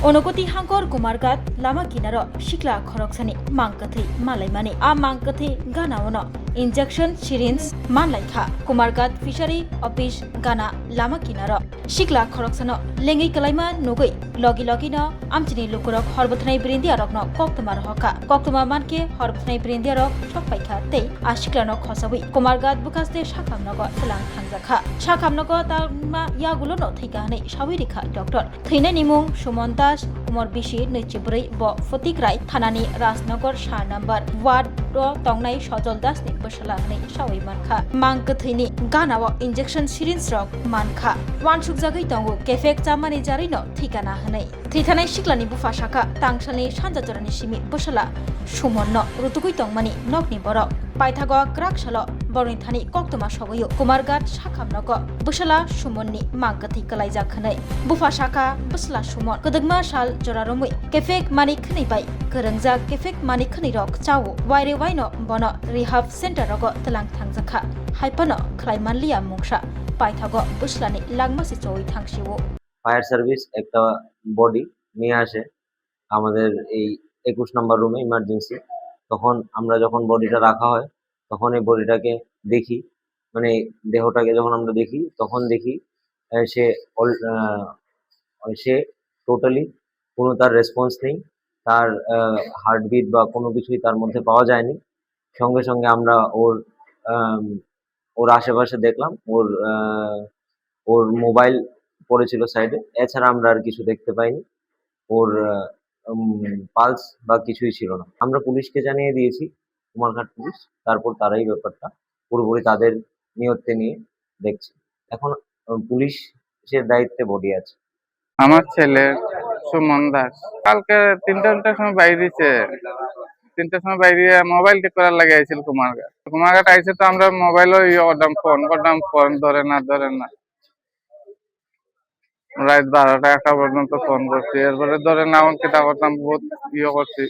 Onogoti hangkor kumargat lama kinaro shikla khoroksani mangkathi malaimani a mangkathi ganawono injection syringe manlaikha kumargat fishery office gana lama kinaro shikla khoroksano lengi kalaima nogoi logi no amchini lukurok horbothnai brindia rokno koktoma rohka koktoma manke horbothnai brindia rok sokpaikha tei a shikla no khosabui kumargat bukaste shakamnogo tlang thangjakha shakamnogo talma yagulo no thikane shawirikha doctor thine nimung sumonta Umar Bishir Nichibrei Bo Fotikrai Thanani Rasnagar Shah number Ward Tongnai Shojol Das ni Bashalani Shawai Mankha Mangkathini Ganawa injection syringe rok Mankha Wan Shukjagai Tongu Kefek Chamani Jarino Thikana Hanai Thithanai Shiklani Bufashaka Tangshani Shanjajorani Shimi Bashala Shumonno Rutukui Tongmani Nokni Borok Paithago Krakshalo Bornithani Koktoma Shogoyo Kumargat Shakamnogo Bashala Shumonni Mangkathi Kalaijak Hanai Bufashaka Basla Shumon Kodagma Shal Joraromui Kefek Mani Khani Bai Kerengja Kefek Mani Khani Rok Chawo Waire Waino Bono Rehab Center Rogo Telang Thangjakha Haipano Klaimanlia Mungsha Paithago Buslani Langmasi Choi Thangsiwo fire service একটা body নিয়ে আসে আমাদের এই 21 নম্বর রুমে emergency. তখন আমরা যখন বডিটা রাখা হয় তখন এই বডিটাকে দেখি, মানে দেহটাকে যখন আমরা দেখি তখন দেখি সে সে টোটালি কোনো তার রেসপন্স নেই, তার হার্টবিট বা কোনো কিছুই তার মধ্যে পাওয়া যায়নি। সঙ্গে সঙ্গে আমরা ওর আশেপাশে দেখলাম, ওর মোবাইল পড়েছিল সাইডে, এছাড়া আমরা আর কিছু দেখতে পাইনি। ওর পালস বা কিছুই ছিল না। আমরা পুলিশকে জানিয়ে দিয়েছি, কুমারঘাট পুলিশ, তারপর তারাই ব্যাপারটা পুরোপুরি তাদের নিয়ত্তে নিয়ে দেখছে। এখন পুলিশের দায়িত্বে বডি আছে। আমার ছেলে সুমন দাস কালকে 3টার সময় বাইরেছে, 3টার সময় বাইরে মোবাইল ঠিক করার লাগে আইছিল কুমারঘাট আইছে। তো আমরা মোবাইলও ফোন ধরে না রাত 12টা 1টা পর্যন্ত ফোন করছি, এরপরে ধরে না এমন কিতা করতাম, বহুত করছি।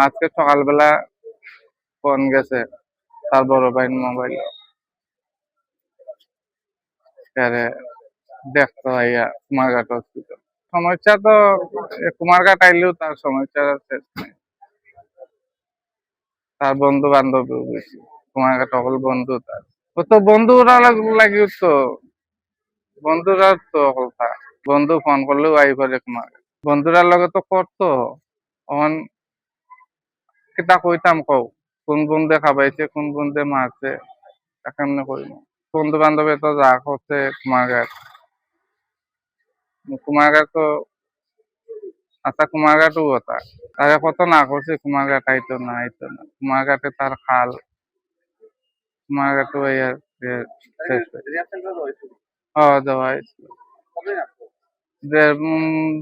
আজকে সকালবেলা ফোন গেছে তার বড় ভাইয়ের মোবাইল, দেখতো ভাইয়া কুমারঘাট হসপিটাল। সমস্যা তো কুমারঘাট আইলেও তার সমস্যা শেষ নেই। তার বন্ধু বান্ধবীও বেশি, কুমারঘাট সকল বন্ধু তার। ও তো বন্ধুরা লাগিও তো, বন্ধুরা তো কথা বন্ধু ফোন করলেও আই পরে কুমারঘাট। বন্ধুরার লগে তো করতো, অন কিতা কইতাম কও কোন বন্ধে খাবাইছে কোন বন্ধে মারছে কেমনে কইব। বন্ধু বান্ধবে তো যা করছে কুমারঘাট তো আচ্ছা কুমারঘাটও কথা তারা কত না করছে, কুমারঘাট আইতো না কুমারঘাটে তার খাল, কুমারঘাটও দেওয়া হয়েছিল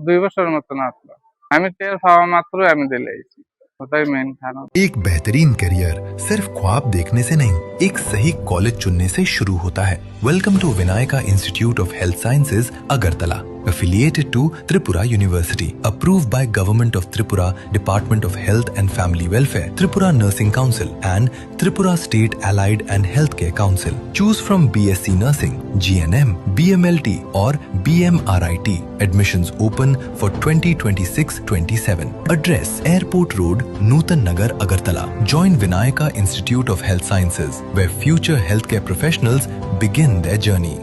2 বছরের মতন আসলো। আমি টের পাওয়া মাত্র আমি দিলেছি, ওটাই মেন কারণ। एक बेहतरीन करियर सिर्फ ख्वाब देखने से नहीं, एक सही कॉलेज चुनने से शुरू होता है। Welcome to Vinayaka institute of health sciences Agartala, affiliated to Tripura University, approved by Government of Tripura, Department of Health and Family Welfare, Tripura Nursing Council and Tripura State Allied and Healthcare Council. Choose from BSc Nursing, GNM, BMLT or BMRIT. Admissions open for 2026-27. Address Airport Road, Nutan Nagar, Agartala. Join Vinayaka Institute of Health Sciences, where future healthcare professionals begin their journey.